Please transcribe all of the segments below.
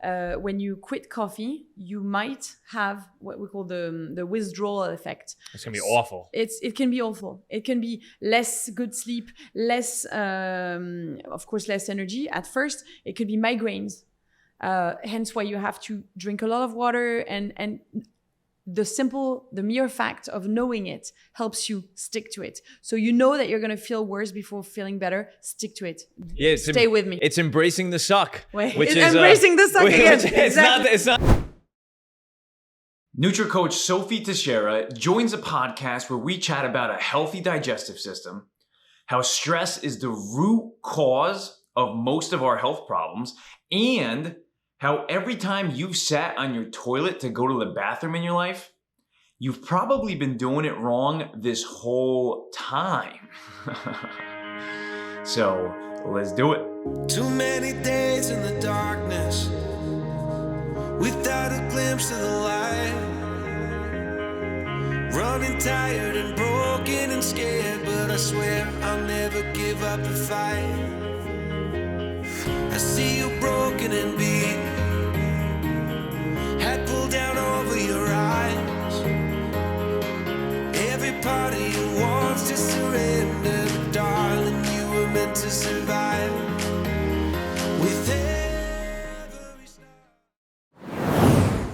when you quit coffee, you might have what we call the withdrawal effect. It's gonna be awful. It can be awful. It can be less good sleep, less, of course, less energy at first. It could be migraines. Hence why you have to drink a lot of water, and the mere fact of knowing it helps you stick to it. So you know that you're going to feel worse before feeling better. Stick to it. Yeah, stay with me. It's embracing the suck. Which is embracing the suck again. It's not. NutriCoach Sophie Texiera joins a podcast where we chat about a healthy digestive system, how stress is the root cause of most of our health problems, and how every time you've sat on your toilet to go to the bathroom in your life, you've probably been doing it wrong this whole time. So let's do it. Too many days in the darkness without a glimpse of the light. Running tired and broken and scared, but I swear I'll never give up the fight. I see you broken and beat, head pulled down over your eyes. Every part of you wants to surrender, but darling, you were meant to survive. With every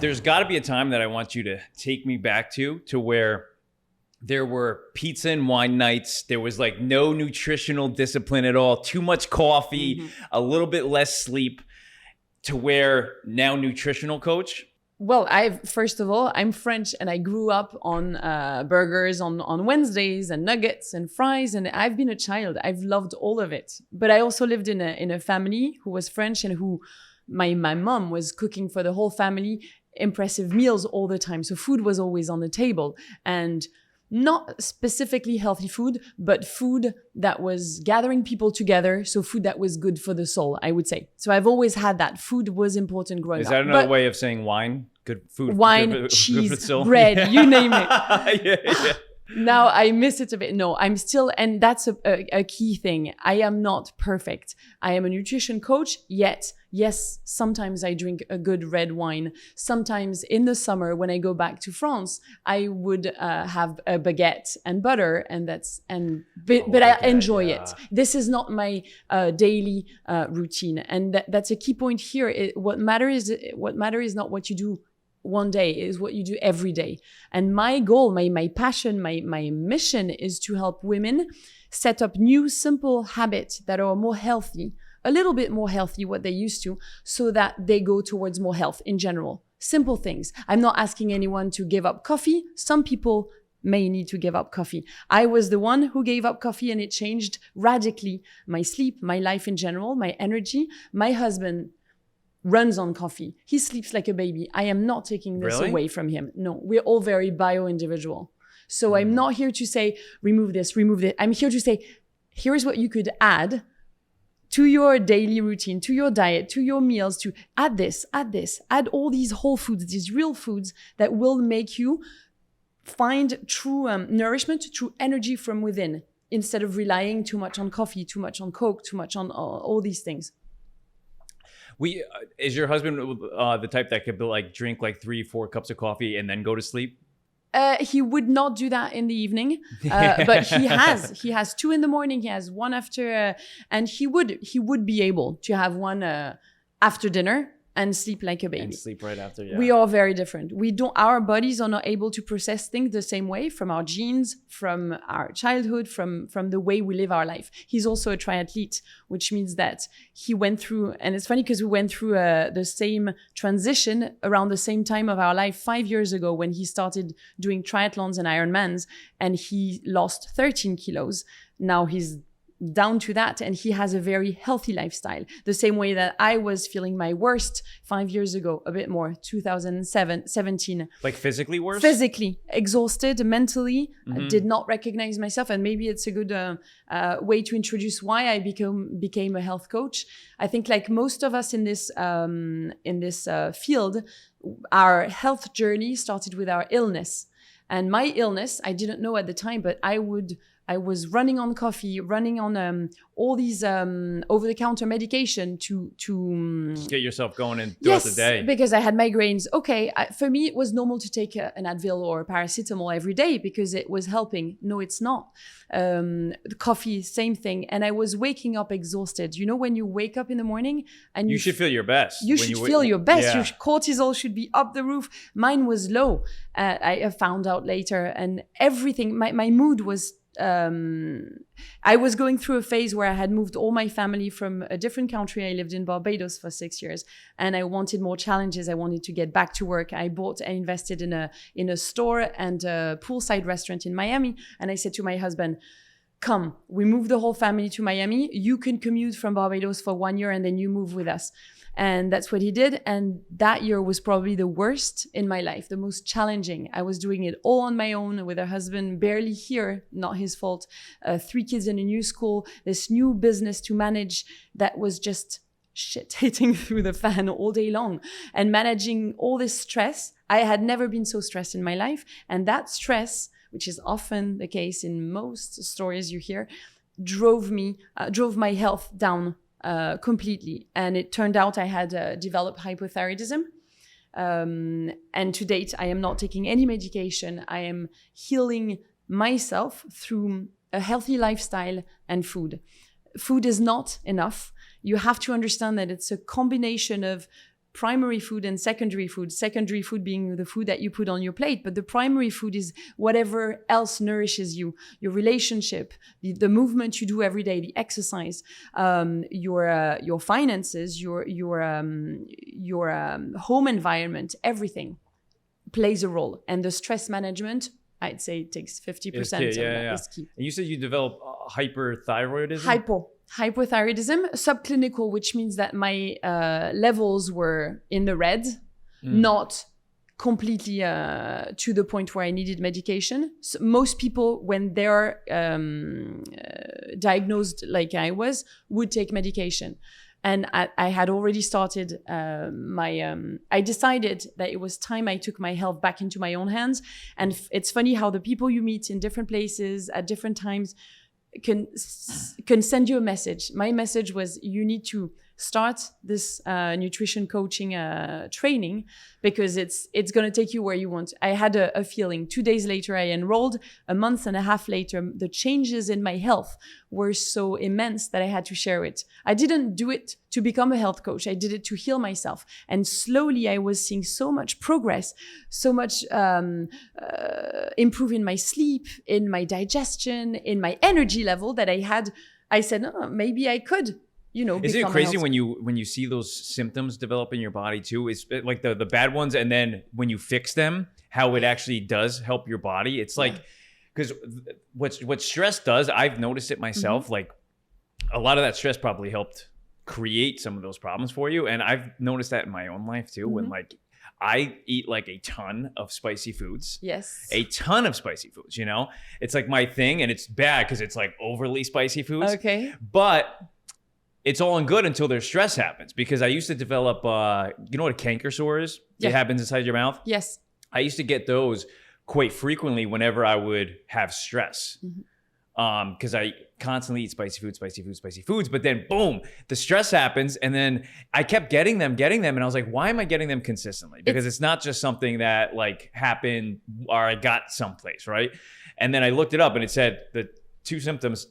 There's got to be a time that I want you to take me back to where there were pizza and wine nights. There was like no nutritional discipline at all, too much coffee, a little bit less sleep, to where now nutritional coach. Well, first of all, I'm French and I grew up on burgers on Wednesdays and nuggets and fries, and I've been a child. I've loved all of it. But I also lived in a family who was French and who my mom was cooking for the whole family impressive meals all the time. So food was always on the table, and not specifically healthy food, but food that was gathering people together. So food that was good for the soul, I would say. So I've always had that. Food was important growing up. Is that another way of saying wine? Good food. Wine, cheese, bread, you name it. Yeah. Now I miss it a bit. No, I'm still, and that's a key thing. I am not perfect. I am a nutrition coach, yet, yes, sometimes I drink a good red wine. Sometimes in the summer when I go back to France, I would have a baguette and butter, but I enjoy it. This is not my daily routine, and that's a key point here. What matters is not what you do one day, is what you do every day. And my goal, my passion, my mission is to help women set up new, simple habits that are more healthy, a little bit more healthy what they used to, so that they go towards more health in general. Simple things. I'm not asking anyone to give up coffee. Some people may need to give up coffee. I was the one who gave up coffee, and it changed radically my sleep, my life in general, my energy. My husband runs on coffee. He sleeps like a baby. I am not taking this away from him. No, we're all very bio-individual. So I'm not here to say, remove this, remove that. I'm here to say, here's what you could add to your daily routine, to your diet, to your meals, to add this, add all these whole foods, these real foods that will make you find true nourishment, true energy from within, instead of relying too much on coffee, too much on Coke, too much on all these things. Is your husband the type that could drink 3-4 cups of coffee and then go to sleep? He would not do that in the evening, but he has 2 in the morning. He has 1 after, and he would be able to have 1 after dinner and sleep like a baby. And sleep right after, yeah. We are very different. Our bodies are not able to process things the same way, from our genes, from our childhood, from the way we live our life. He's also a triathlete, which means that he went through, and it's funny because we went through the same transition around the same time of our life 5 years ago, when he started doing triathlons and Ironmans, and he lost 13 kilos. Now he's down to that, and he has a very healthy lifestyle, the same way that I was feeling my worst 5 years ago, a bit more, 2017. Like physically worse? Physically exhausted, mentally, did not recognize myself. And maybe it's a good way to introduce why I became a health coach. I think, like most of us in this field, our health journey started with our illness. And my illness, I didn't know at the time, but I would I was running on coffee, running on all these over-the-counter medication to Just get yourself going and throughout the day. Because I had migraines. Okay, for me, it was normal to take an Advil or a paracetamol every day because it was helping. No, it's not. Coffee, same thing. And I was waking up exhausted. You know, when you wake up in the morning and you should feel your best. You should feel your best. Yeah. Your cortisol should be up the roof. Mine was low. I found out later, and everything. My mood was. I was going through a phase where I had moved all my family from a different country. I lived in Barbados for 6 years, and I wanted more challenges. I wanted to get back to work. I bought and invested in a store and a poolside restaurant in Miami. And I said to my husband, come, we move the whole family to Miami. You can commute from Barbados for 1 year and then you move with us. And that's what he did. And that year was probably the worst in my life, the most challenging. I was doing it all on my own with a husband barely here, not his fault. 3 kids in a new school, this new business to manage that was just shit hitting through the fan all day long. And managing all this stress, I had never been so stressed in my life. And that stress, which is often the case in most stories you hear, drove my health down completely. And it turned out I had developed hypothyroidism. And to date, I am not taking any medication. I am healing myself through a healthy lifestyle and food. Food is not enough. You have to understand that it's a combination of primary food and secondary food being the food that you put on your plate. But the primary food is whatever else nourishes you, your relationship, the movement you do every day, the exercise, your finances, your home environment, everything plays a role. And the stress management, I'd say it takes 50% of that is key. And you said you developed hyperthyroidism? Hypothyroidism, subclinical, which means that my levels were in the red, not completely to the point where I needed medication. So most people, when they're diagnosed like I was, would take medication. And I had already started I decided that it was time I took my health back into my own hands. And it's funny how the people you meet in different places at different times can send you a message. My message was, you need to start this nutrition coaching training because it's going to take you where you want. I had a feeling. 2 days later, I enrolled. A month and a half later, the changes in my health were so immense that I had to share it. I didn't do it to become a health coach. I did it to heal myself. And slowly I was seeing so much progress, so much improve in my sleep, in my digestion, in my energy level that I said, oh, maybe I could. Is it crazy when you see those symptoms develop in your body too? It's like the bad ones, and then when you fix them, how it actually does help your body. It's like, because what stress does, I've noticed it myself. Like a lot of that stress probably helped create some of those problems for you, and I've noticed that in my own life too. When like I eat like a ton of spicy foods. Yes. A ton of spicy foods. It's like my thing, and it's bad because it's like overly spicy foods. Okay. But it's all in good until their stress happens, because I used to develop, you know what a canker sore is? Yeah. It happens inside your mouth. Yes. I used to get those quite frequently whenever I would have stress, because I constantly eat spicy foods. But then boom, the stress happens, and then I kept getting them, and I was like, why am I getting them consistently? Because it's not just something that like happened or I got someplace, right? And then I looked it up, and it said the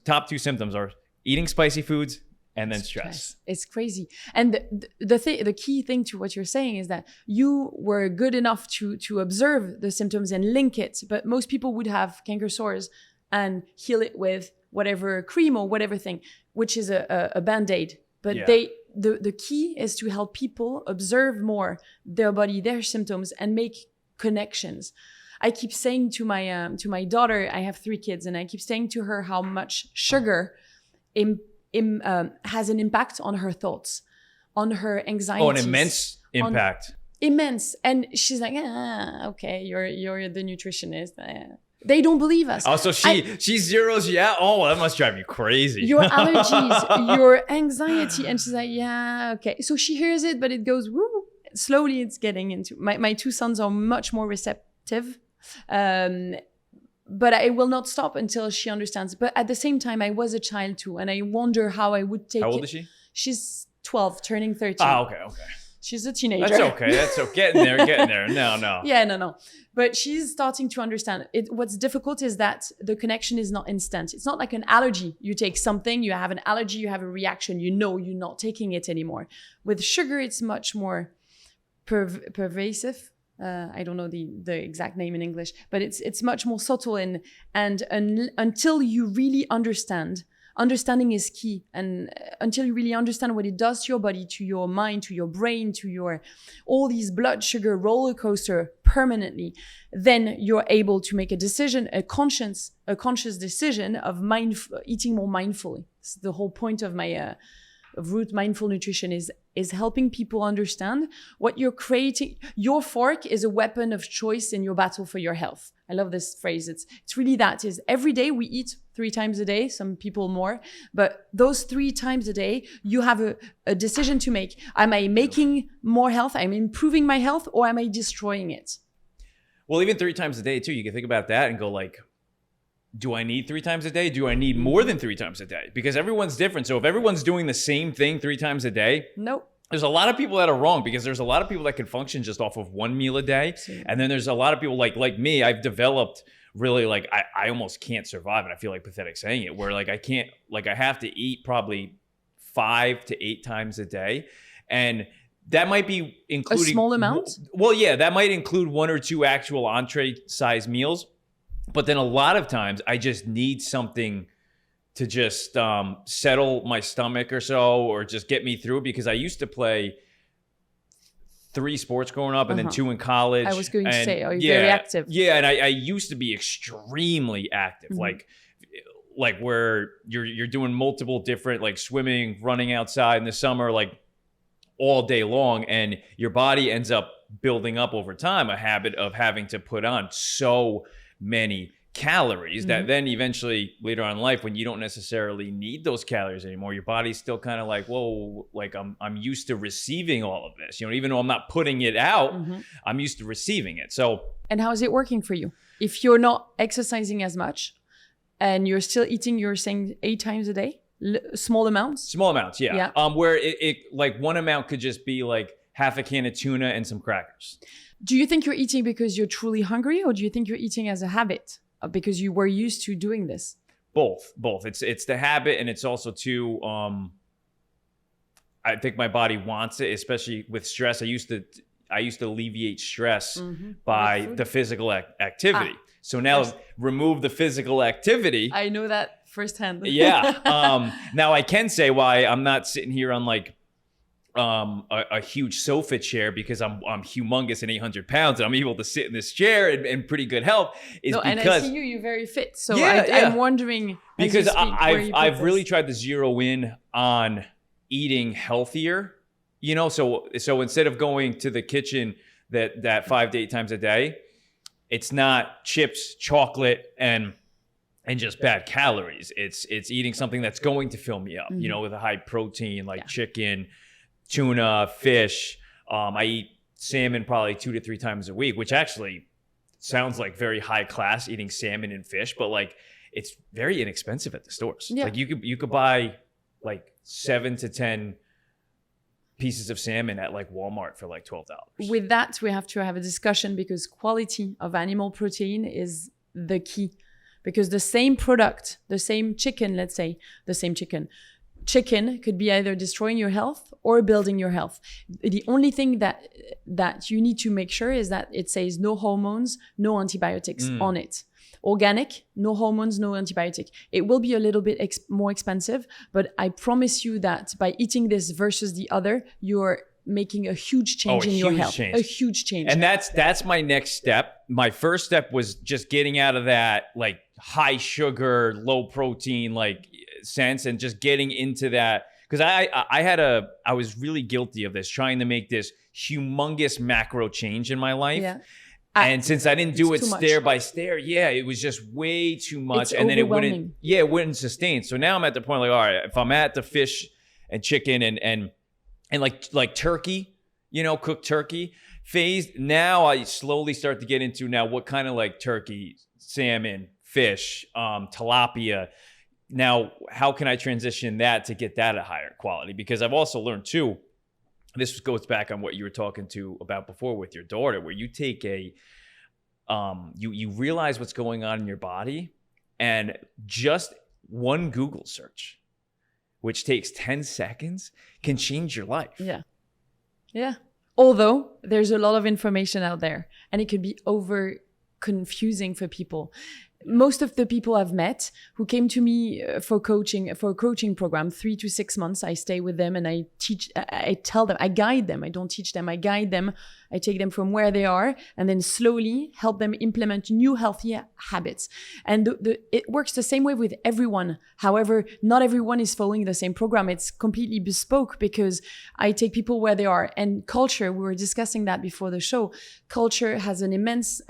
top two symptoms are eating spicy foods and then stress. It's crazy. And the key thing to what you're saying is that you were good enough to observe the symptoms and link it. But most people would have canker sores and heal it with whatever cream or whatever thing, which is a Band-Aid. But the key is to help people observe more their body, their symptoms, and make connections. I keep saying to my daughter, I have 3 kids, and I keep saying to her how much sugar has an impact on her thoughts, on her anxiety. Oh, an immense impact. Immense. And she's like, okay, you're the nutritionist. They don't believe us. Oh, so she zeroes you out? Oh, that must drive you crazy. Your allergies, your anxiety. And she's like, yeah, okay. So she hears it, but it goes, woo. Slowly it's getting into... My 2 sons are much more receptive. but I will not stop until she understands. But at the same time, I was a child too, and I wonder how I would take it. How old is she? She's 12, turning 13. Oh, okay. She's a teenager. That's okay. Getting there. No. Yeah, no. But she's starting to understand. What's difficult is that the connection is not instant. It's not like an allergy. You take something, you have an allergy, you have a reaction. You know you're not taking it anymore. With sugar, it's much more pervasive. I don't know the exact name in English, but it's much more subtle and until you really understand. Understanding is key, and until you really understand what it does to your body, to your mind, to your brain, to your all these blood sugar roller coaster permanently, then you're able to make a decision, a conscious decision of eating more mindfully. It's the whole point of my of Root Mindful Nutrition is helping people understand what you're creating. Your fork is a weapon of choice in your battle for your health. I love this phrase. It's really that. Is every day we eat 3 times a day, some people more, but those 3 times a day, you have a decision to make. Am I making more health? Am I improving my health, or am I destroying it? Well, even 3 times a day too, you can think about that and go like, do I need 3 times a day? Do I need more than 3 times a day? Because everyone's different. So if everyone's doing the same thing 3 times a day, nope. There's a lot of people that are wrong, because there's a lot of people that can function just off of 1 meal a day. Absolutely. And then there's a lot of people like me, I've developed really like, I almost can't survive. And I feel like pathetic saying it, where like I can't, like I have to eat probably 5 to 8 times a day. And that might be including a small amount. Well, yeah, that might include 1 or 2 actual entree size meals. But then a lot of times I just need something to just settle my stomach or so, or just get me through, because I used to play 3 sports growing up and then 2 in college. I was going to say, are you very active? Yeah, and I used to be extremely active, like where you're doing multiple different, like swimming, running outside in the summer, like all day long, and your body ends up building up over time a habit of having to put on so many calories that then eventually later on in life, when you don't necessarily need those calories anymore, your body's still kind of like, whoa, like I'm used to receiving all of this, even though I'm not putting it out, I'm used to receiving it. So, and how is it working for you? If you're not exercising as much and you're still eating, you're saying 8 times a day, small amounts, yeah. Where it like one amount could just be like half a can of tuna and some crackers. Do you think you're eating because you're truly hungry, or do you think you're eating as a habit? Because you were used to doing this? Both. It's the habit, and it's also too. I think my body wants it, especially with stress. I used to alleviate stress by the physical activity. So now remove the physical activity. I know that firsthand. Yeah. Now I can say why I'm not sitting here on like a huge sofa chair, because I'm humongous and 800 pounds and I'm able to sit in this chair in pretty good health, because and I see you're very fit. So I'm wondering, because I've really tried to zero in on eating healthier, so instead of going to the kitchen that 5 to 8 times a day, it's not chips, chocolate, and just bad calories. It's eating something that's going to fill me up, with a high protein, like chicken, tuna, fish. I eat salmon probably 2 to 3 times a week, which actually sounds like very high class, eating salmon and fish, but like it's very inexpensive at the stores. Like you could buy like 7 to 10 pieces of salmon at like Walmart for like $12. With that, we have to have a discussion, because quality of animal protein is the key. Because the same product, the same chicken, let's say, chicken could be either destroying your health or building your health. The only thing that you need to make sure is that it says no hormones, no antibiotics on it. Organic, no hormones, no antibiotic. It will be a little bit more expensive, but I promise you that by eating this versus the other, you're making a huge change in your health. A huge change. And that's my next step. My first step was just getting out of that like high sugar, low protein like sense, and just getting into that, because I was really guilty of this, trying to make this humongous macro change in my life. Yeah. And since I didn't do it stair by stair, it was just way too much. And then it wouldn't sustain. So now I'm at the point like, all right, if I'm at the fish and chicken and like turkey, cooked turkey phase, now I slowly start to get into now what kind of like turkey, salmon, fish, tilapia. Now, how can I transition that to get that at higher quality? Because I've also learned too, this goes back on what you were talking about before with your daughter, where you take you realize what's going on in your body, and just one Google search, which takes 10 seconds, can change your life. Yeah. Yeah. Although there's a lot of information out there and it could be over confusing for people. Most of the people I've met who came to me for a coaching program, 3 to 6 months, I stay with them and I tell them, I guide them. I don't teach them, I guide them. I take them from where they are and then slowly help them implement new healthy habits. And it works the same way with everyone. However, not everyone is following the same program. It's completely bespoke because I take people where they are. And culture, we were discussing that before the show, culture has an immense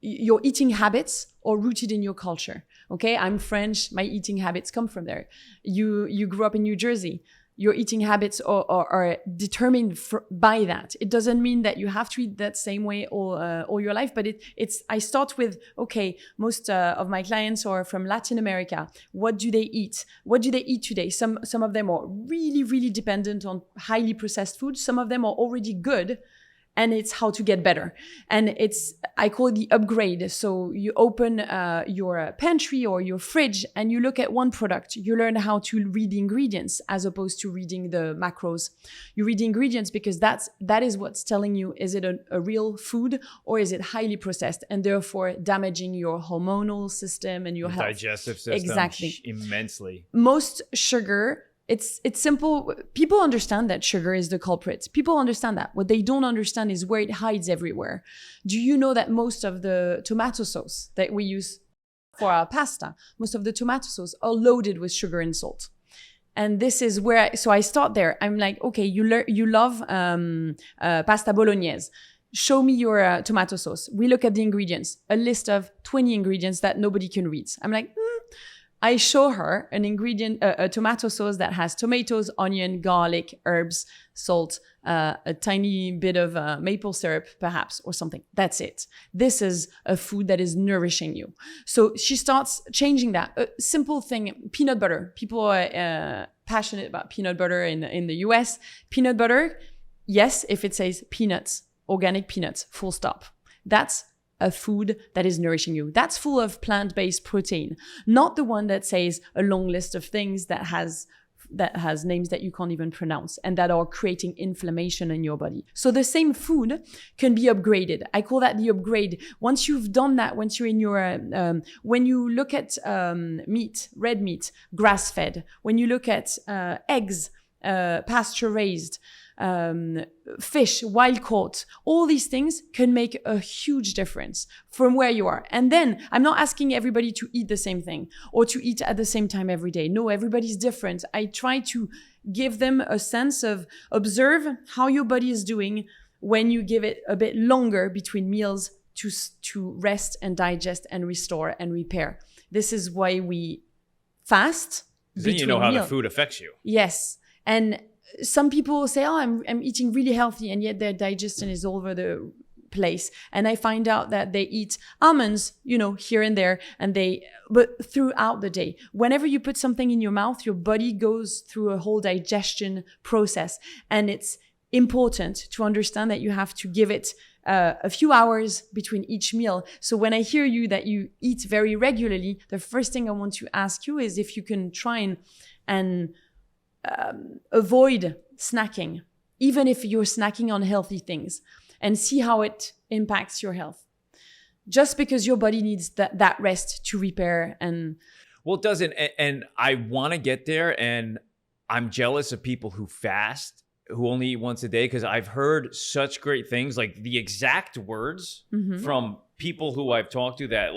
your eating habits are rooted in your culture. Okay, I'm French. My eating habits come from there. You grew up in New Jersey. Your eating habits are determined by that. It doesn't mean that you have to eat that same way all your life, but it's. I start with, okay, most of my clients are from Latin America. What do they eat? What do they eat today? Some of them are really, really dependent on highly processed food. Some of them are already good. And it's how to get better. And I call it the upgrade. So you open your pantry or your fridge and you look at one product. You learn how to read the ingredients as opposed to reading the macros. You read the ingredients because that is what's telling you, is it a real food or is it highly processed and therefore damaging your hormonal system and your health. Digestive system. Exactly. Immensely. Most sugar, it's simple. People understand that sugar is the culprit. People understand that. What they don't understand is where it hides everywhere. Do you know that most of the tomato sauce that we use for our pasta, most of the tomato sauce are loaded with sugar and salt? And this is where, so I start there. I'm like, okay, you love pasta bolognese. Show me your tomato sauce. We look at the ingredients, a list of 20 ingredients that nobody can read. I'm like, I show her an ingredient, a tomato sauce that has tomatoes, onion, garlic, herbs, salt, a tiny bit of maple syrup, perhaps, or something. That's it. This is a food that is nourishing you. So she starts changing that. A simple thing, peanut butter. People are passionate about peanut butter in the US. Peanut butter, yes, if it says peanuts, organic peanuts, full stop. That's a food that is nourishing you. That's full of plant-based protein, not the one that says a long list of things that has names that you can't even pronounce and that are creating inflammation in your body. So the same food can be upgraded. I call that the upgrade. Once you've done that, once you're in your, when you look at meat, red meat, grass-fed, when you look at eggs, pasture-raised, fish, wild caught, all these things can make a huge difference from where you are. And then I'm not asking everybody to eat the same thing or to eat at the same time every day. No, everybody's different. I try to give them a sense of observe how your body is doing when you give it a bit longer between meals to rest and digest and restore and repair. This is why we fast. Then you know how the food affects you. Yes. And some people say, oh, I'm eating really healthy, and yet their digestion is all over the place. And I find out that they eat almonds, here and there, but throughout the day. Whenever you put something in your mouth, your body goes through a whole digestion process. And it's important to understand that you have to give it a few hours between each meal. So when I hear you that you eat very regularly, the first thing I want to ask you is if you can try and avoid snacking, even if you're snacking on healthy things, and see how it impacts your health. Just because your body needs that rest to repair. And well, it doesn't. And I want to get there. And I'm jealous of people who fast, who only eat once a day, because I've heard such great things, like the exact words from people who I've talked to that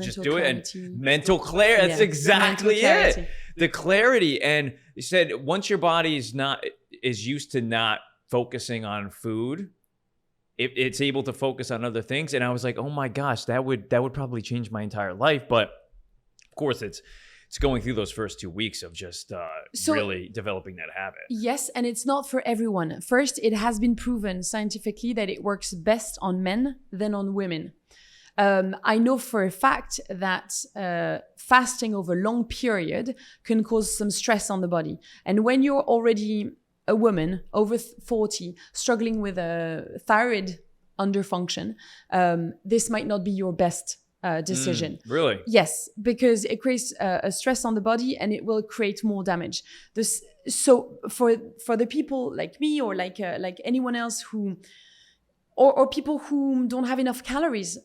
just do it. And mental clarity. That's exactly it. The clarity. And they said once your body is used to not focusing on food, it's able to focus on other things. And I was like, oh my gosh, that would probably change my entire life. But of course, it's going through those first 2 weeks of just really developing that habit. Yes, and it's not for everyone. First, it has been proven scientifically that it works best on men than on women. I know for a fact that fasting over a long period can cause some stress on the body. And when you're already a woman over 40 struggling with a thyroid underfunction, this might not be your best decision. Really? Yes, because it creates a stress on the body and it will create more damage. So for the people like me or like anyone else who, or people who don't have enough calories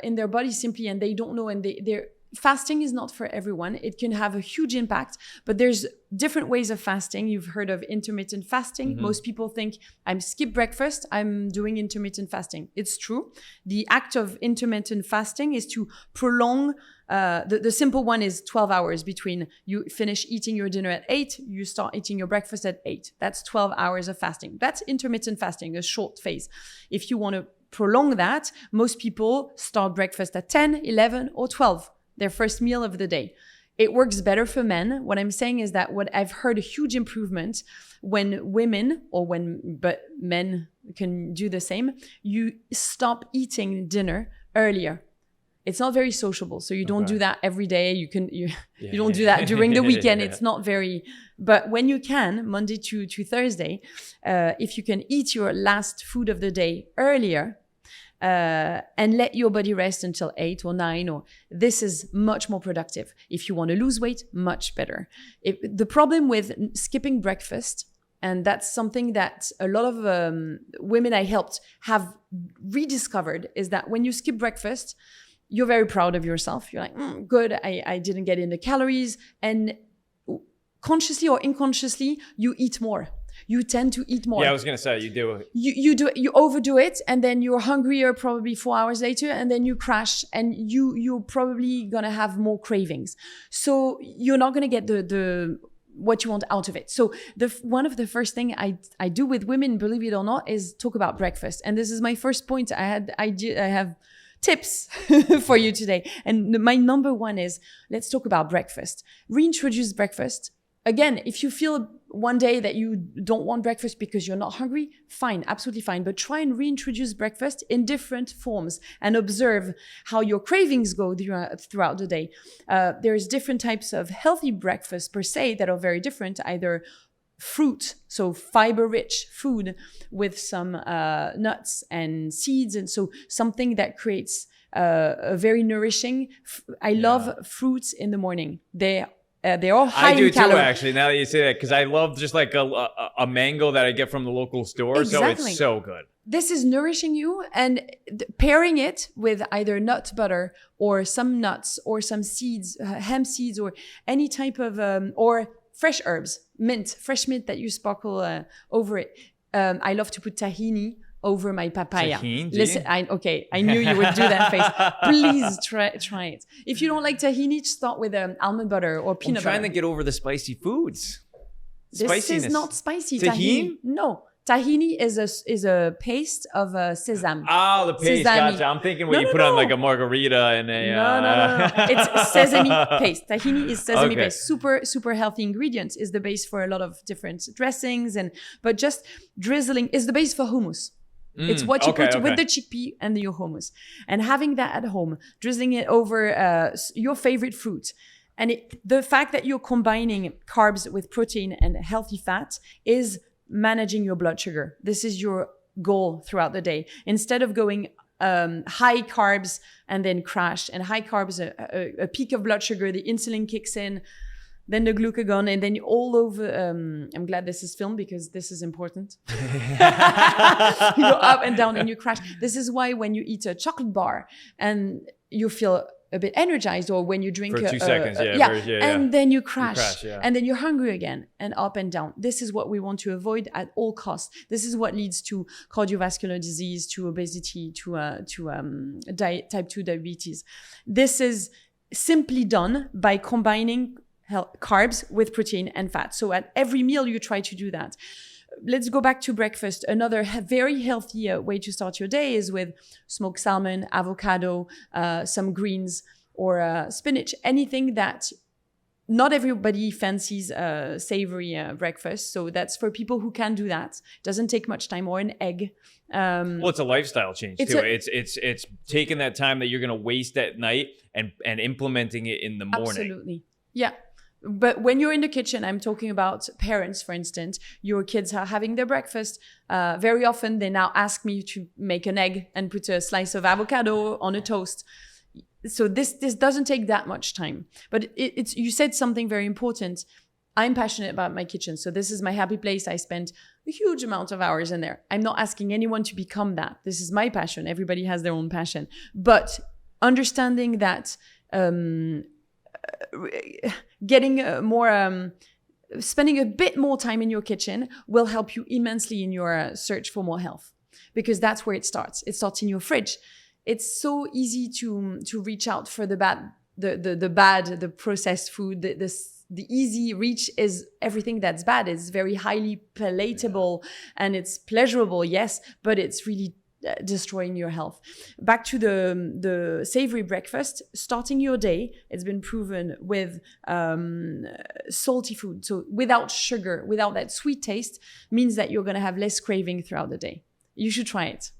in their body simply, and they don't know, and they're fasting is not for everyone. It can have a huge impact, but there's different ways of fasting. You've heard of intermittent fasting. Mm-hmm. Most people think I'm skip breakfast, I'm doing intermittent fasting. It's true. The act of intermittent fasting is to prolong, the simple one is 12 hours between you finish eating your dinner at 8, you start eating your breakfast at 8. That's 12 hours of fasting. That's intermittent fasting, a short phase. If you want to prolong that, most people start breakfast at 10, 11, or 12. Their first meal of the day. It works better for men. What I'm saying is that what I've heard a huge improvement when women but men can do the same, you stop eating dinner earlier. It's not very sociable. So you don't do that every day. You don't do that during the weekend. It's not very, but when you can, Monday to Thursday, if you can eat your last food of the day earlier, and let your body rest until 8 or 9, or this is much more productive. If you want to lose weight, much better. The problem with skipping breakfast, and that's something that a lot of women I helped have rediscovered, is that when you skip breakfast, you're very proud of yourself. You're like, good, I didn't get in the calories. And consciously or unconsciously, you eat more. You tend to eat more. Yeah, I was going to say, you do it. You overdo it, and then you're hungrier probably 4 hours later, and then you crash, and you're probably going to have more cravings. So you're not going to get the what you want out of it. So one of the first thing I do with women, believe it or not, is talk about breakfast. And this is my first point. I have tips for you today. And my number one is, let's talk about breakfast. Reintroduce breakfast. Again, if you feel one day that you don't want breakfast because you're not hungry, fine, absolutely fine. But try and reintroduce breakfast in different forms and observe how your cravings go throughout the day. There's different types of healthy breakfast per se that are very different, either fruit, so fiber-rich food with some nuts and seeds. And so something that creates a very nourishing. I love fruits in the morning. They're all high in calories. I do too, actually, now that you say that, because I love just like a mango that I get from the local store. Exactly. So it's so good. This is nourishing you, and pairing it with either nut butter or some nuts or some seeds, hemp seeds, or any type of, or fresh herbs, fresh mint that you sparkle over it. I love to put tahini over my papaya. Tahini? Listen, I knew you would do that face. Please try it. If you don't like tahini, start with almond butter or peanut butter. I'm trying to get over the spicy foods. This is not spicy. Tahini? No. Tahini is a paste of sesame. Oh, the paste. Sesame. Gotcha. I'm thinking what you put on like a margarita and a... No. It's sesame paste. Tahini is sesame paste. Super, super healthy ingredients. Is the base for a lot of different dressings. But just drizzling is the base for hummus. It's what you put with the chickpea and your hummus. And having that at home, drizzling it over your favorite fruit. And the fact that you're combining carbs with protein and healthy fat is managing your blood sugar. This is your goal throughout the day. Instead of going high carbs and then crash, and high carbs, a peak of blood sugar, the insulin kicks in, then the glucagon, and then all over. I'm glad this is filmed because this is important. You go up and down and you crash. This is why when you eat a chocolate bar and you feel a bit energized, or when you drink for 2 seconds, and then you crash, and then you're hungry again, and up and down. This is what we want to avoid at all costs. This is what leads to cardiovascular disease, to obesity, to type 2 diabetes. This is simply done by combining carbs with protein and fat. So at every meal, you try to do that. Let's go back to breakfast. Another very healthy way to start your day is with smoked salmon, avocado, some greens, or spinach. Anything that not everybody fancies a savory breakfast. So that's for people who can do that. It doesn't take much time, or an egg. Well, it's a lifestyle change too. It's taking that time that you're going to waste at night and implementing it in the morning. Absolutely. Yeah. But when you're in the kitchen, I'm talking about parents, for instance, your kids are having their breakfast. Very often they now ask me to make an egg and put a slice of avocado on a toast. So this doesn't take that much time. But it's you said something very important. I'm passionate about my kitchen. So this is my happy place. I spend a huge amount of hours in there. I'm not asking anyone to become that. This is my passion. Everybody has their own passion. But understanding that getting spending a bit more time in your kitchen will help you immensely in your search for more health, because that's where it starts. It starts in your fridge. It's so easy to reach out for the bad, the processed food. The easy reach is everything that's bad. It's very highly palatable and it's pleasurable, yes, but it's really destroying your health. Back to the savory breakfast, starting your day, it's been proven with salty food. So without sugar, without that sweet taste, means that you're going to have less craving throughout the day. You should try it.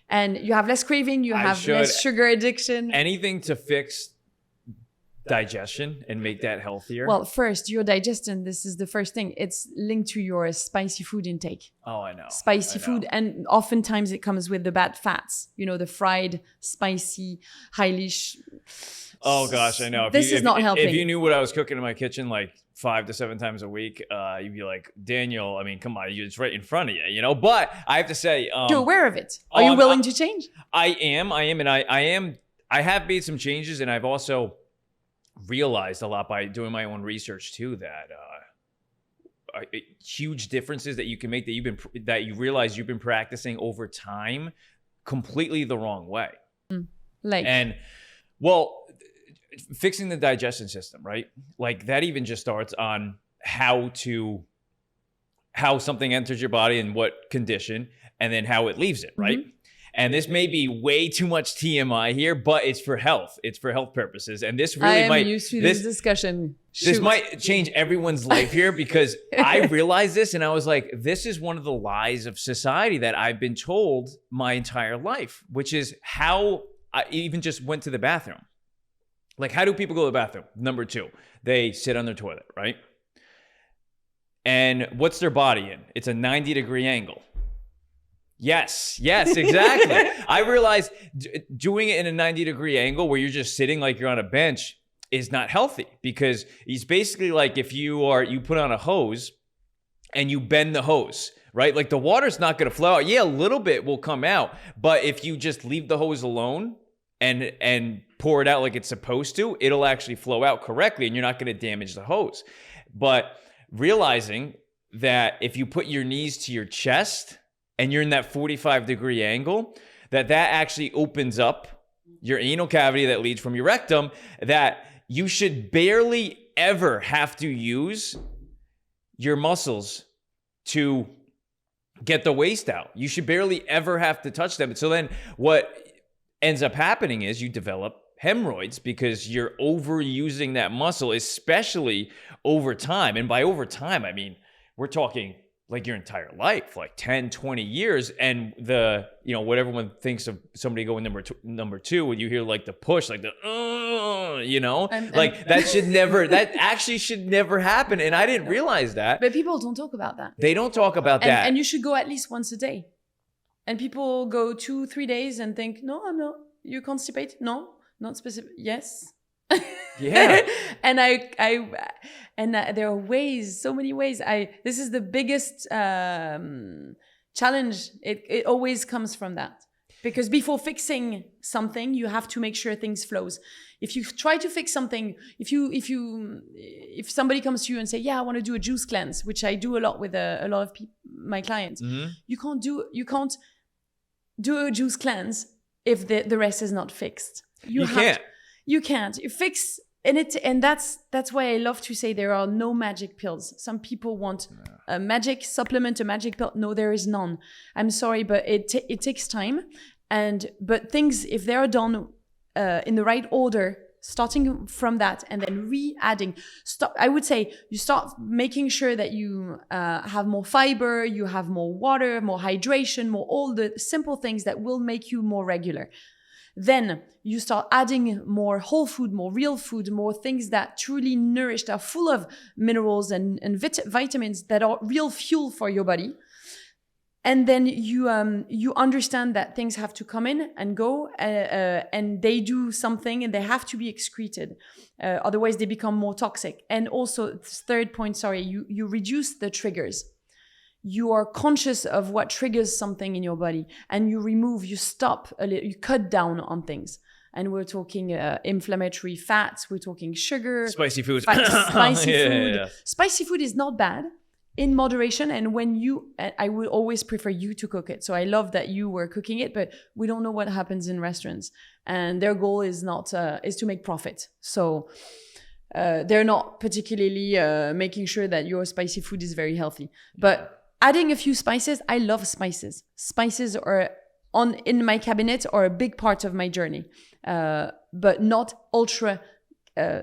And you have less craving, you have less sugar addiction. Anything to fix digestion and make that healthier? Well, first, your digestion, this is the first thing. It's linked to your spicy food intake. Oh, I know. Spicy food. And oftentimes it comes with the bad fats, the fried, spicy, highly... Oh, gosh, I know. This is not helping. If you knew what I was cooking in my kitchen like 5 to 7 times a week, you'd be like, Daniel, I mean, come on, it's right in front of you, But I have to say... you're aware of it. Are you willing to change? I am. And I have made some changes, and I've also realized a lot by doing my own research too, that huge differences that you can make that you realize you've been practicing over time completely the wrong way. Fixing the digestion system, right? Like that even just starts on how something enters your body and what condition, and then how it leaves it, right? Mm-hmm. And this may be way too much TMI here, but it's for health. It's for health purposes. And this really I am used to this discussion. This might change everyone's life here, because I realized this and I was like, this is one of the lies of society that I've been told my entire life, which is how I even just went to the bathroom. Like, how do people go to the bathroom? Number 2, they sit on their toilet, right? And what's their body in? It's a 90-degree angle. Yes, exactly. I realized doing it in a 90-degree angle where you're just sitting like you're on a bench is not healthy, because it's basically like if you put on a hose and you bend the hose, right? Like the water's not going to flow out. Yeah, a little bit will come out, but if you just leave the hose alone and pour it out like it's supposed to, it'll actually flow out correctly and you're not going to damage the hose. But realizing that if you put your knees to your chest and you're in that 45-degree angle, that actually opens up your anal cavity that leads from your rectum, that you should barely ever have to use your muscles to get the waste out. You should barely ever have to touch them. So then what ends up happening is you develop hemorrhoids because you're overusing that muscle, especially over time. And by over time, I mean, we're talking like your entire life, like 10, 20 years. And what everyone thinks of somebody going number two, when you hear like the push, like that actually should never happen. And I didn't realize that. But people don't talk about that. They don't talk about that. And you should go at least once a day. And people go 2-3 days and think, no, I'm not. You constipate? No, not specific. Yes. Yeah. And there are ways, so many ways. This is the biggest challenge. It always comes from that, because before fixing something, you have to make sure things flows. If you try to fix something, if somebody comes to you and say, yeah, I want to do a juice cleanse, which I do a lot with a lot of my clients, mm-hmm. you can't do a juice cleanse if the rest is not fixed. You can't. You fix and that's why I love to say there are no magic pills. Some people want a magic supplement, a magic pill. No, there is none. I'm sorry, but it takes time. But things, if they are done in the right order, starting from that and then re-adding. I would say you start making sure that you have more fiber, you have more water, more hydration, more all the simple things that will make you more regular. Then you start adding more whole food, more real food, more things that truly nourish, that are full of minerals and vitamins that are real fuel for your body. And then you understand that things have to come in and go, and they do something, and they have to be excreted. Otherwise, they become more toxic. And also, third point, you reduce the triggers. You are conscious of what triggers something in your body, and you stop a little, you cut down on things. And we're talking inflammatory fats, we're talking sugar, spicy food. Spicy food. Yeah. Spicy food is not bad in moderation. And I would always prefer you to cook it. So I love that you were cooking it, but we don't know what happens in restaurants, and their goal is not is to make profit. So they're not particularly making sure that your spicy food is very healthy, but adding a few spices. I love spices. Spices are in my cabinet are a big part of my journey, but not ultra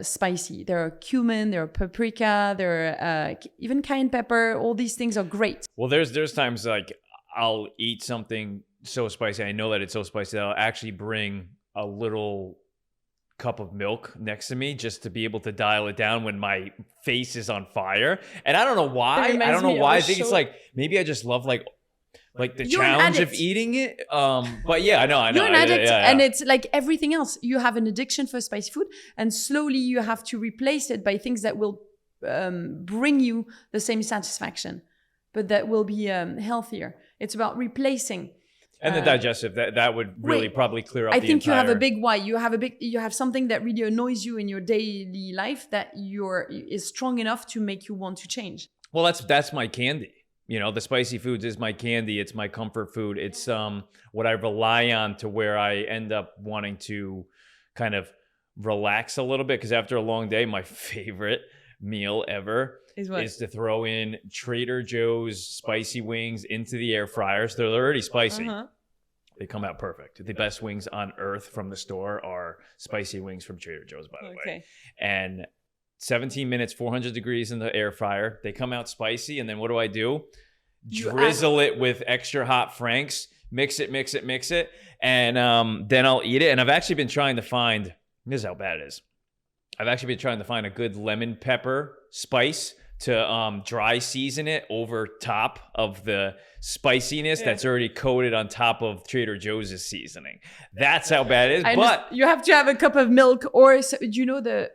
spicy. There are cumin, there are paprika, there are even cayenne pepper. All these things are great. Well, there's times like I'll eat something so spicy. I know that it's so spicy that I'll actually bring a little cup of milk next to me just to be able to dial it down when my face is on fire. And I don't know why. I think it's like maybe I just love like the challenge of eating it. But yeah, I know. You're an addict, and it's like everything else. You have an addiction for spicy food, and slowly you have to replace it by things that will bring you the same satisfaction, but that will be healthier. It's about replacing. And the digestive, that would really probably clear up I think you have a big why. You have something that really annoys you in your daily life that is strong enough to make you want to change. Well, that's my candy. You know, the spicy foods is my candy. It's my comfort food. It's what I rely on to where I end up wanting to kind of relax a little bit. Because after a long day, my favorite meal ever is to throw in Trader Joe's spicy wings into the air fryer. So they're already spicy. Uh-huh. They come out perfect. The best wings on earth from the store are spicy wings from Trader Joe's, by the way. And 17 minutes, 400 degrees in the air fryer. They come out spicy. And then what do? Drizzle it with extra hot Franks. Mix it. And then I'll eat it. And I've actually been trying to find, this is how bad it is. I've actually been trying to find a good lemon pepper spice to dry season it over top of the spiciness that's already coated on top of Trader Joe's seasoning. That's how bad it is. But you have to have a cup of milk, or do you know the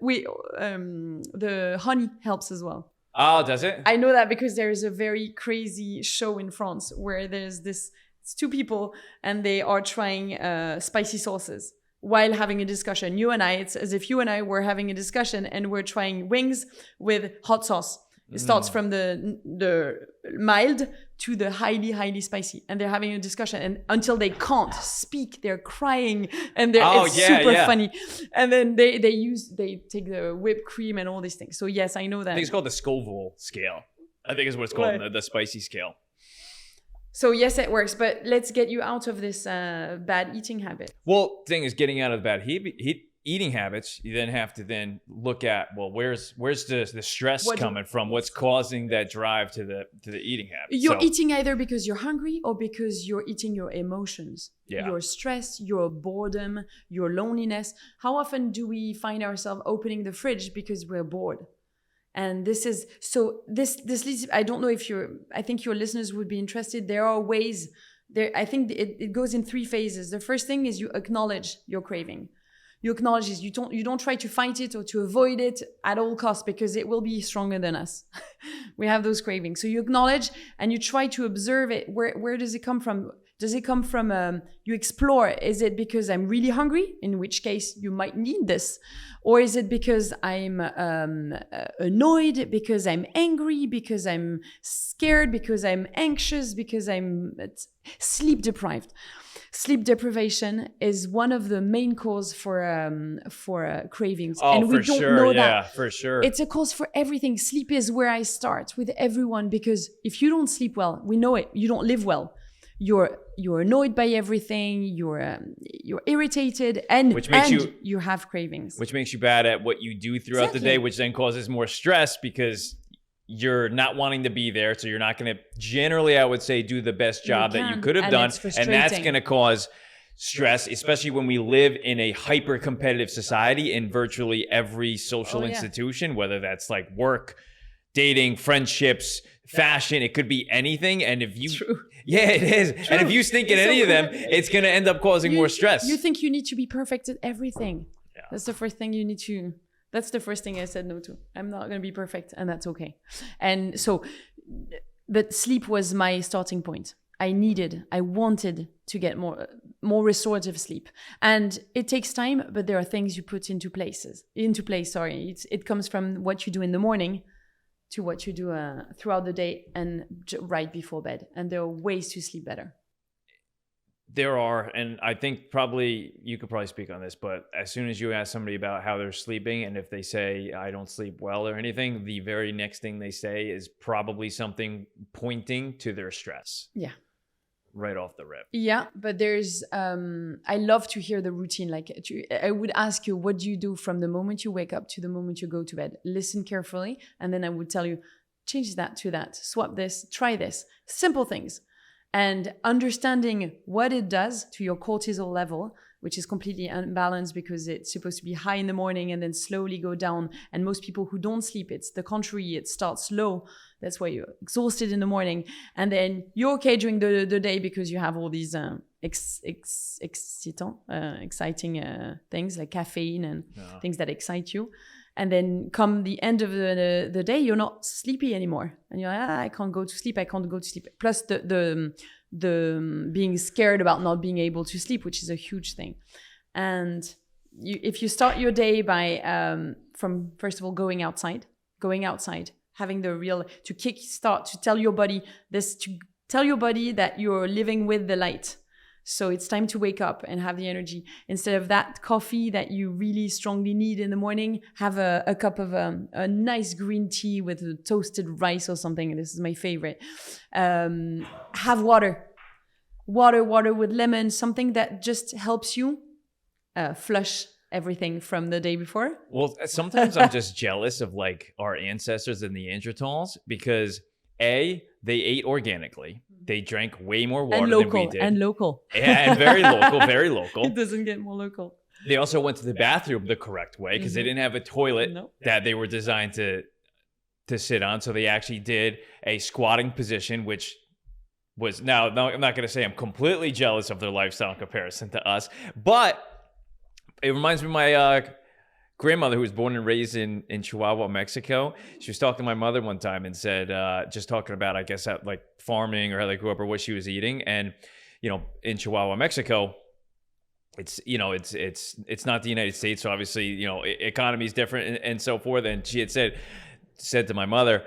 honey helps as well. Oh, does it? I know that because there is a very crazy show in France where there's it's two people and they are trying spicy sauces while having a discussion. You and I, it's as if you and I were having a discussion and we're trying wings with hot sauce. It starts from the mild to the highly, highly spicy. And they're having a discussion. And until they can't speak, they're crying. And it's super funny. And then they take the whipped cream and all these things. So yes, I know that. I think it's called the Scoville scale. I think is what it's called, the spicy scale. So yes, it works. But let's get you out of this bad eating habit. Well, the thing is, getting out of the bad eating habits, you then have to then look at, well, where's the stress coming from? What's causing that drive to the eating habit? You're eating either because you're hungry or because you're eating your emotions, your stress, your boredom, your loneliness. How often do we find ourselves opening the fridge because we're bored? And this leads, I don't know if I think your listeners would be interested. There are ways there. I think it goes in 3 phases. The first thing is you acknowledge your craving. You acknowledge this. You don't try to fight it or to avoid it at all costs, because it will be stronger than us. We have those cravings. So you acknowledge and you try to observe it. Where does it come from? Does it come from, you explore, is it because I'm really hungry, in which case you might need this? Or is it because I'm annoyed, because I'm angry, because I'm scared, because I'm anxious, because I'm sleep deprived? Sleep deprivation is one of the main causes for cravings. Oh, and we don't know that. Yeah, for sure. It's a cause for everything. Sleep is where I start with everyone, because if you don't sleep well, we know it, you don't live well. you're annoyed by everything, you're irritated, and you have cravings. Which makes you bad at what you do throughout the day, which then causes more stress because you're not wanting to be there. So you're not going to generally, I would say, do the best job that you could have done. And that's going to cause stress, especially when we live in a hyper competitive society in virtually every social institution, whether that's like work, dating, friendships, fashion, it could be anything. And if you, it is. True. And if you stink at any of them, it's going to end up causing more stress. You think you need to be perfect at everything. Yeah. That's the first thing you need to, that's the first thing I said no to. I'm not going to be perfect, and that's okay. And so, but sleep was my starting point. I wanted to get more restorative sleep, and it takes time, but there are things you put into place. It comes from what you do in the morning to what you do throughout the day and right before bed. And there are ways to sleep better. There are, and I think you could probably speak on this, but as soon as you ask somebody about how they're sleeping, and if they say, I don't sleep well or anything, the very next thing they say is probably something pointing to their stress. Yeah. Right off the rip. Yeah, but there's, I love to hear the routine. Like, I would ask you, what do you do from the moment you wake up to the moment you go to bed? Listen carefully, and then I would tell you, change that to that, swap this, try this. Simple things. And understanding what it does to your cortisol level, which is completely unbalanced because it's supposed to be high in the morning and then slowly go down. And most people who don't sleep, it's the contrary. It starts low. That's why you're exhausted in the morning. And then you're okay during the day because you have all these exciting things like caffeine and things that excite you. And then come the end of the day, you're not sleepy anymore. And you're like, I can't go to sleep. Plus the being scared about not being able to sleep, which is a huge thing. And if you start your day by, from first of all, going outside, having to kickstart, to tell your body that you're living with the light. So it's time to wake up and have the energy. Instead of that coffee that you really strongly need in the morning, have a cup of a nice green tea with toasted rice or something. This is my favorite. Have water with lemon, something that just helps you flush everything from the day before. Well, sometimes I'm just jealous of like our ancestors and the Neanderthals because they ate organically. They drank way more water than we did. And local. Yeah, and very local. It doesn't get more local. They also went to the bathroom the correct way because they didn't have a toilet that they were designed to sit on. So they actually did a squatting position, which was now I'm not going to say I'm completely jealous of their lifestyle in comparison to us, but it reminds me of my grandmother, who was born and raised in Chihuahua, Mexico. She was talking to my mother one time and said, just talking about, I guess, like farming or how they grew up or what she was eating. And, in Chihuahua, Mexico, it's not the United States. So obviously, economy is different and so forth. And she had said to my mother,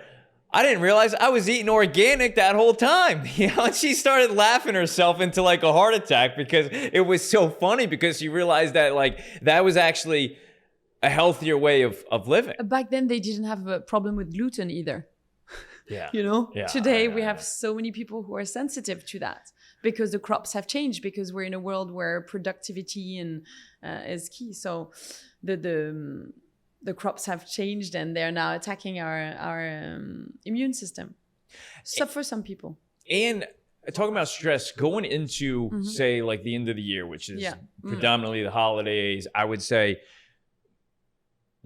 I didn't realize I was eating organic that whole time. And she started laughing herself into like a heart attack because it was so funny because she realized that like that was actually a healthier way of living. Back then, they didn't have a problem with gluten either. Yeah. Today we have so many people who are sensitive to that because the crops have changed, because we're in a world where productivity is key. So the crops have changed and they're now attacking our immune system. So for some people. And talking about stress, going into say like the end of the year, which is predominantly the holidays, I would say,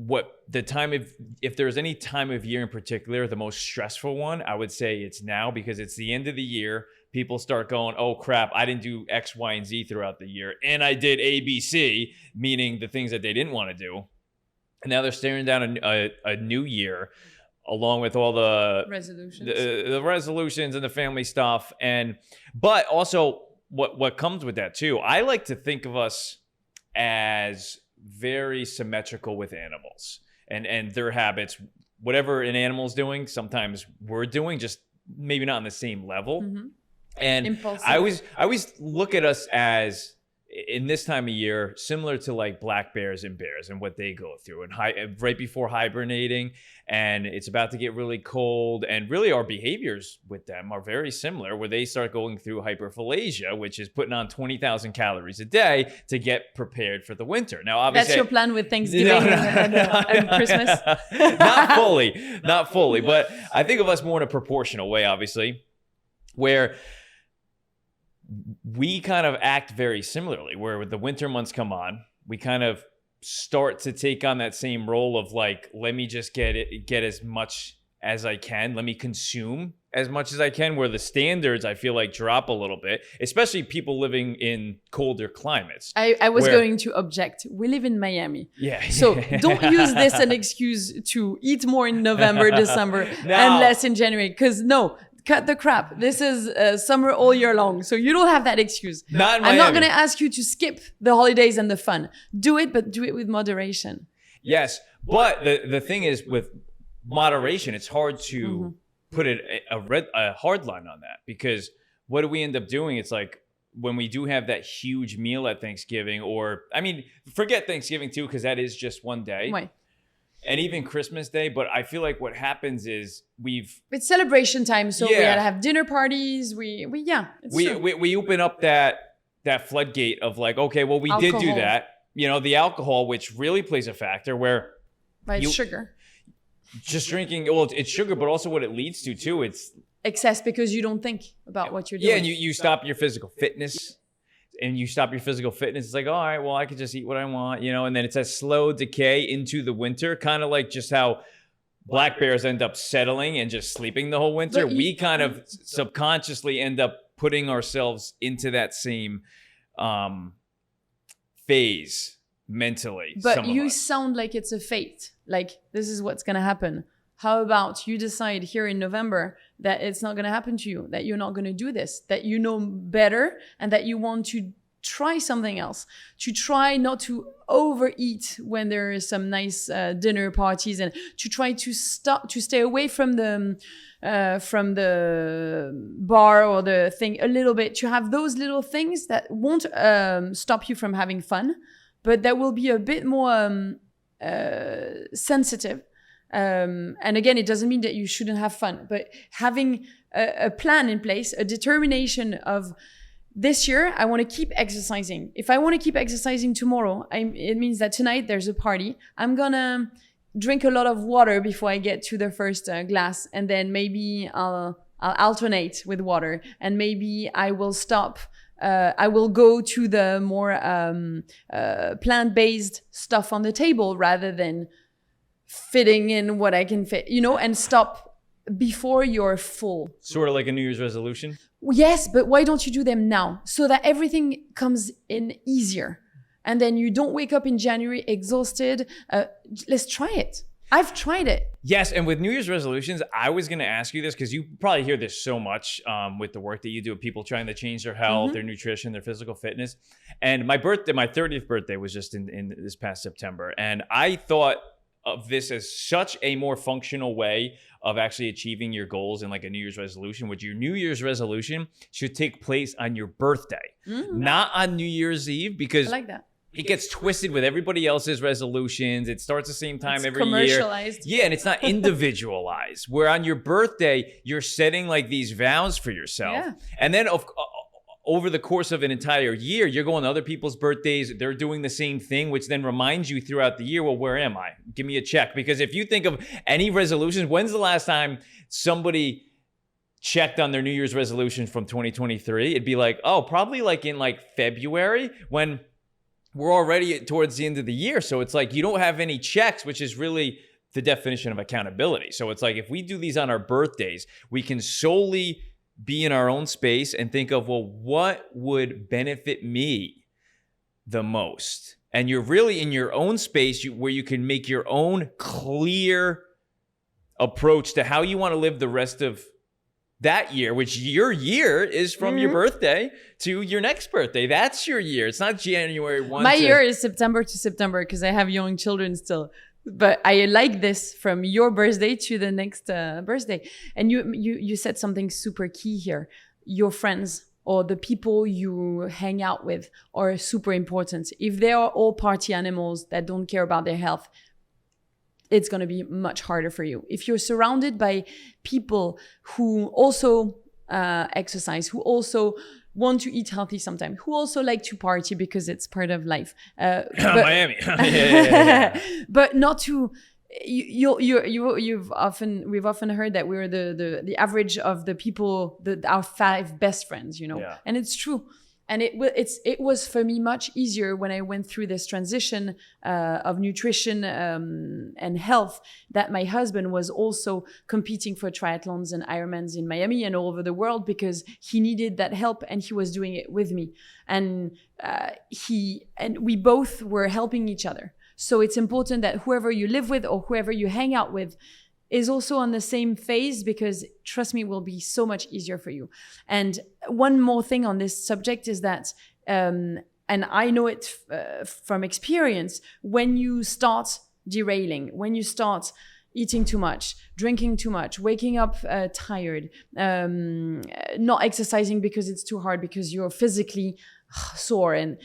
if there's any time of year in particular, the most stressful one, I would say it's now, because it's the end of the year. People start going, oh crap, I didn't do X, Y, and Z throughout the year. And I did A, B, C, meaning the things that they didn't want to do. And now they're staring down a new year, along with all the resolutions, the resolutions and the family stuff. But also what comes with that too, I like to think of us as very symmetrical with animals and their habits. Whatever an animal's doing, sometimes we're doing, just maybe not on the same level. And impulsive. I always look at us as in this time of year, similar to like black bears and bears and what they go through, and right before hibernating, and it's about to get really cold, and really our behaviors with them are very similar, where they start going through hyperphagia, which is putting on 20,000 calories a day to get prepared for the winter. Now, obviously, that's your plan with Thanksgiving and Christmas. Not fully, but I think of us more in a proportional way, obviously, where we kind of act very similarly, where with the winter months come on, we kind of start to take on that same role of like, let me just get as much as I can. Let me consume as much as I can, where the standards I feel like drop a little bit, especially people living in colder climates. I was going to object. We live in Miami. Yeah. So don't use this as an excuse to eat more in November, December, and less in January. Because no, cut the crap. This is summer all year long. So you don't have that excuse. Not in I'm not Miami. going to ask you to skip the holidays and the fun. Do it, but do it with moderation. Yes. But the thing is, with moderation, it's hard to put a hard line on that, because what do we end up doing? It's like when we do have that huge meal at Thanksgiving, or I mean, forget Thanksgiving too, because that is just one day. Right. And even Christmas Day, but I feel like what happens is it's celebration time, so we gotta have dinner parties. We open up that floodgate of like, okay, well, we did do that. You know, the alcohol, which really plays a factor, where it's sugar. Just drinking, well, it's sugar, but also what it leads to too. It's excess, because you don't think about what you're doing. Yeah, and you stop your physical fitness. It's like, all right, well, I could just eat what I want, you know, and then it's a slow decay into the winter, kind of like just how black bears end up settling and just sleeping the whole winter. We kind of subconsciously end up putting ourselves into that same phase mentally. But you sound like it's a fate. Like, this is what's going to happen. How about you decide here in November that it's not going to happen to you, that you're not going to do this, that you know better, and that you want to try something else, to try not to overeat when there is some nice dinner parties, and to try to stay away from the bar or the thing a little bit, to have those little things that won't stop you from having fun, but that will be a bit more sensitive. And again, it doesn't mean that you shouldn't have fun, but having a plan in place, a determination of this year, I want to keep exercising. If I want to keep exercising tomorrow, it means that tonight there's a party. I'm going to drink a lot of water before I get to the first glass. And then maybe I'll alternate with water. And maybe I will stop. I will go to the more plant-based stuff on the table rather than fitting in what I can fit, and stop before you're full. Sort of like a New Year's resolution? Yes, but why don't you do them now so that everything comes in easier? And then you don't wake up in January exhausted. Let's try it. I've tried it. Yes, and with New Year's resolutions, I was going to ask you this because you probably hear this so much with the work that you do, people trying to change their health, their nutrition, their physical fitness. And my 30th birthday was just in this past September. And I thought of this as such a more functional way of actually achieving your goals in like a New Year's resolution, which your New Year's resolution should take place on your birthday, not on New Year's Eve, because I like that. It gets twisted with everybody else's resolutions. It starts the same time every commercialized. year. Yeah, and it's not individualized. Where on your birthday, you're setting like these vows for yourself. Yeah. And then over the course of an entire year, you're going to other people's birthdays. They're doing the same thing, which then reminds you throughout the year, well, where am I? Give me a check. Because if you think of any resolutions, when's the last time somebody checked on their New Year's resolution from 2023? It'd be like, oh, probably like in like February, when we're already towards the end of the year. So it's like you don't have any checks, which is really the definition of accountability. So it's like if we do these on our birthdays, we can solely be in our own space and think of, well, what would benefit me the most? And you're really in your own space where you can make your own clear approach to how you want to live the rest of that year, which your year is from your birthday to your next birthday. That's your year. It's not January 1. My year is September to September because I have young children still. But I like this from your birthday to the next birthday. And you said something super key here. Your friends or the people you hang out with are super important. If they are all party animals that don't care about their health, it's going to be much harder for you. If you're surrounded by people who also exercise, who also want to eat healthy sometimes, who also like to party because it's part of life. Miami. But not to... we've often heard that we're the average of the people, our 5 best friends, and it's true. And it was for me much easier when I went through this transition of nutrition and health, that my husband was also competing for triathlons and Ironmans in Miami and all over the world, because he needed that help and he was doing it with me. And we both were helping each other. So it's important that whoever you live with or whoever you hang out with is also on the same phase, because trust me, it will be so much easier for you. And one more thing on this subject is that, and I know it from experience, when you start derailing, when you start eating too much, drinking too much, waking up tired, not exercising because it's too hard, because you're physically sore, and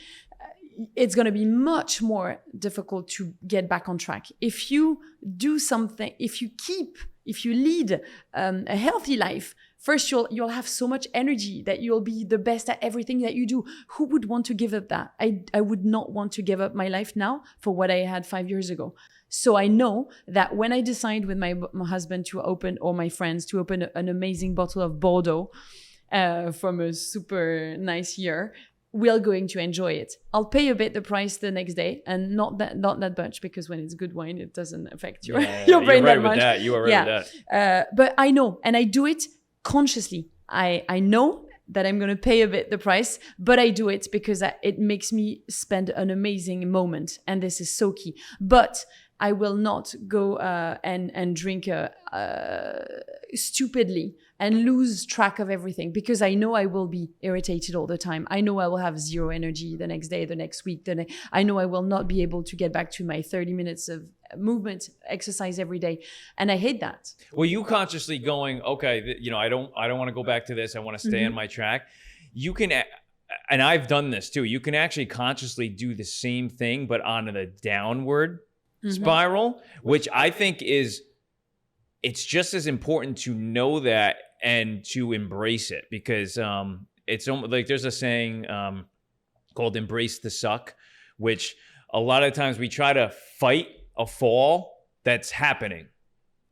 it's going to be much more difficult to get back on track. If you do something, if you lead a healthy life, first you'll have so much energy that you'll be the best at everything that you do. Who would want to give up that? I would not want to give up my life now for what I had 5 years ago. So I know that when I decide with my husband to open, or my friends, to open an amazing bottle of Bordeaux from a super nice year, we're going to enjoy it. I'll pay a bit the price the next day, and not that much, because when it's good wine, it doesn't affect your brain that much. You are right with that. But I know, and I do it consciously. I know that I'm going to pay a bit the price, but I do it because it makes me spend an amazing moment, and this is so key. But I will not go and drink stupidly and lose track of everything, because I know I will be irritated all the time. I know I will have zero energy the next day, the next week. I know I will not be able to get back to my 30 minutes of movement, exercise every day. And I hate that. Well, you consciously going, okay, I don't want to go back to this. I want to stay on my track. You can, and I've done this too. You can actually consciously do the same thing, but on the downward spiral, which I think it's just as important to know that and to embrace it, because it's almost like there's a saying called "embrace the suck," which a lot of times we try to fight a fall that's happening,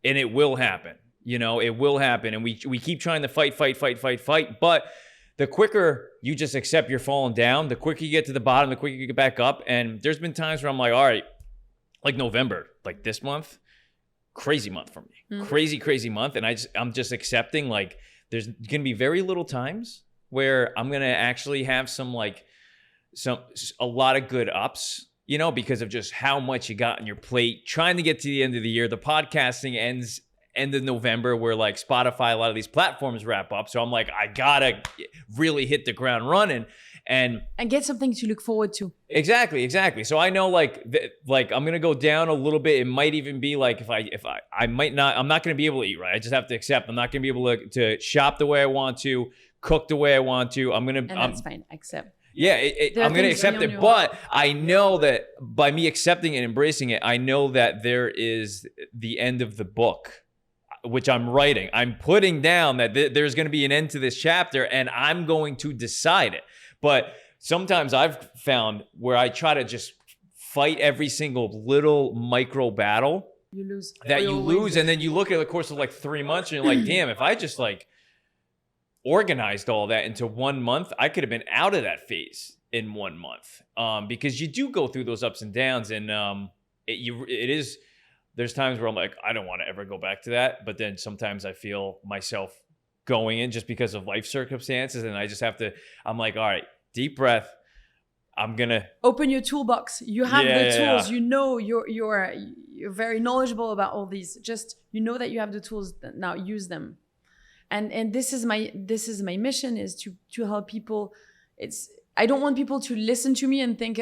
and it will happen. It will happen, and we keep trying to fight. But the quicker you just accept you're falling down, the quicker you get to the bottom, the quicker you get back up. And there's been times where I'm like, all right, like November, like this month, crazy month for me, crazy month. And I'm just accepting, like, there's going to be very little times where I'm going to actually have a lot of good ups, because of just how much you got on your plate, trying to get to the end of the year. The podcasting ends end of November, where like Spotify, a lot of these platforms wrap up. So I'm like, I gotta really hit the ground running and get something to look forward to. Exactly. So I know like I'm gonna go down a little bit. It might even be like I'm not gonna be able to eat right. I just have to accept I'm not gonna be able to shop the way I want to, cook the way I want to. That's fine. Accept. Yeah, I'm going to accept it. But I know that by me accepting and embracing it, I know that there is the end of the book, which I'm writing. I'm putting down that there's going to be an end to this chapter, and I'm going to decide it. But sometimes I've found where I try to just fight every single little micro battle, you lose. And then you look at the course of like 3 months, and you're like, damn, if I just like organized all that into 1 month, I could have been out of that phase in 1 month. Because you do go through those ups and downs, and there's times where I'm like, I don't want to ever go back to that. But then sometimes I feel myself going in just because of life circumstances, and I just have to, I'm like, all right, deep breath. I'm gonna open your toolbox. You have the tools. You know, you're very knowledgeable about all these. Just you know that you have the tools. Now use them. And this is my mission, is to help people. I don't want people to listen to me and think,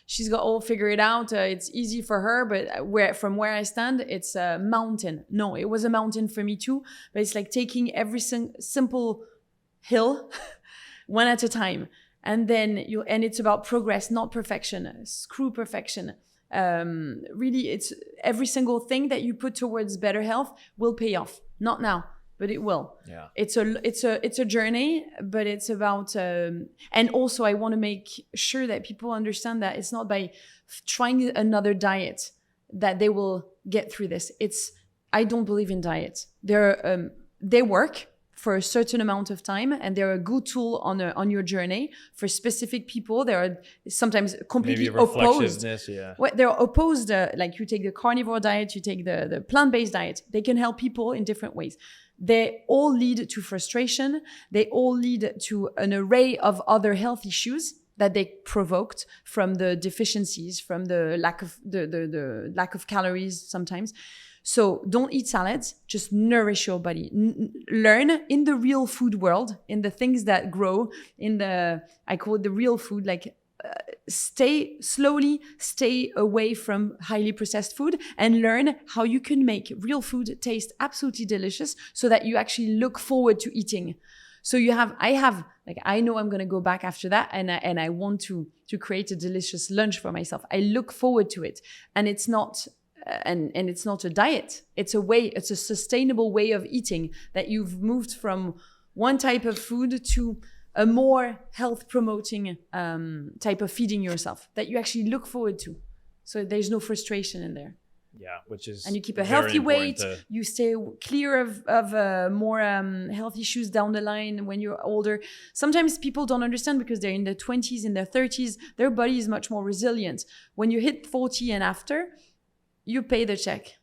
she's got all figured out. It's easy for her, but from where I stand, it's a mountain. No, it was a mountain for me too. But it's like taking every simple hill one at a time. And then and it's about progress, not perfection. Screw perfection. Really, it's every single thing that you put towards better health will pay off. Not now, but it will. Yeah. It's a journey, but it's about and also I want to make sure that people understand that it's not by trying another diet that they will get through this. I don't believe in diets. They work for a certain amount of time, and they're a good tool on your journey for specific people. They are sometimes completely opposed. Yeah. Well, they're opposed. Like you take the carnivore diet, you take the plant-based diet. They can help people in different ways. They all lead to frustration. They all lead to an array of other health issues that they provoked from the deficiencies, from the lack of the lack of calories sometimes. So don't eat salads, just nourish your body. Learn in the real food world, in the things that grow, I call it the real food, like stay away from highly processed food and learn how you can make real food taste absolutely delicious so that you actually look forward to eating. So I know I'm going to go back after that and I want to create a delicious lunch for myself. I look forward to it. And it's not and it's not a diet. It's a sustainable way of eating that you've moved from one type of food to a more health promoting type of feeding yourself that you actually look forward to. So there's no frustration in there. Yeah, which is and you keep a healthy weight. You stay clear of more health issues down the line when you're older. Sometimes people don't understand because they're in their 20s, in their 30s, their body is much more resilient. When you hit 40 and after, you pay the check.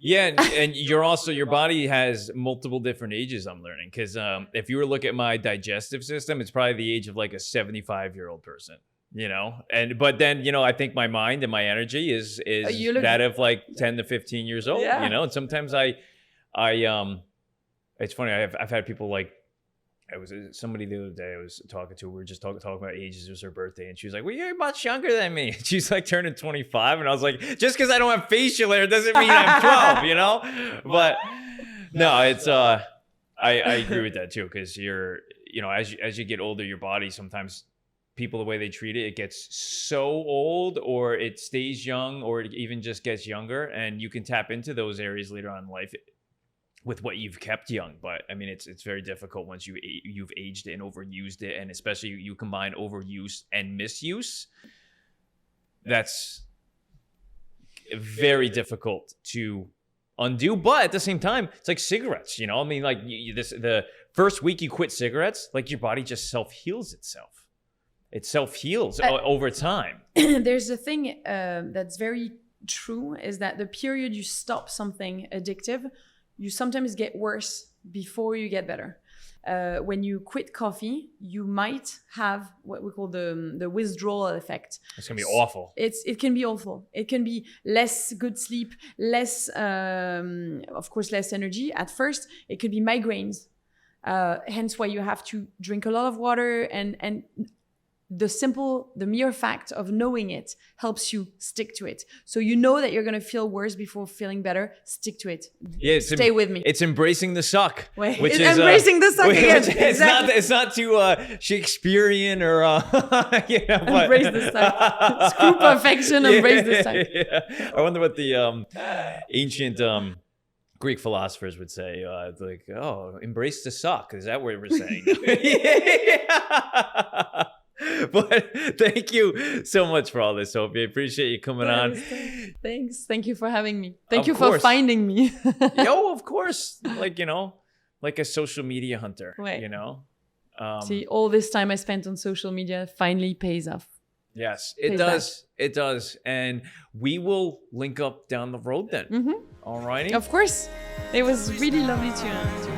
Yeah, and your body has multiple different ages, I'm learning. Because if you were to look at my digestive system, it's probably the age of like a 75-year-old person, but then, I think my mind and my energy is that of like 10 to 15 years old, and sometimes I it's funny, I've had people like, it was somebody the other day I was talking to, we were just talking about ages. It was her birthday and she was like, well, you're much younger than me. She's like turning 25 and I was like, just because I don't have facial hair doesn't mean I'm 12, But no, it's I agree with that too, because you're, as you get older, your body sometimes, people, the way they treat it gets so old or it stays young or it even just gets younger, and you can tap into those areas later on in life with what you've kept young. But I mean, it's very difficult once you've aged it and overused it, and especially you combine overuse and misuse. That's very difficult to undo. But at the same time, it's like cigarettes. I mean, like the first week you quit cigarettes, like your body just self-heals itself. It self-heals over time. There's a thing that's very true, is that the period you stop something addictive, you sometimes get worse before you get better. When you quit coffee, you might have what we call the withdrawal effect. It's gonna be awful. It can be awful. It can be less good sleep, less, of course, less energy at first. It could be migraines. Hence why you have to drink a lot of water, and the mere fact of knowing it helps you stick to it. So you know that you're going to feel worse before feeling better. Stick to it. Yeah, stay with me. It's embracing the suck. Which is embracing the suck again. It's not too Shakespearean or but embrace the suck. Screw perfection. Embrace the suck. Yeah. I wonder what the ancient Greek philosophers would say. Like, oh, embrace the suck. Is that what we're saying? Yeah. But thank you so much for all this, Sophie. I appreciate you coming on. Thanks. Thank you for having me. Thank you for finding me. Yo, of course. Like, like a social media hunter, See, all this time I spent on social media finally pays off. Yes, it does. It does. And we will link up down the road then. Mm-hmm. All righty. Of course. It was really lovely to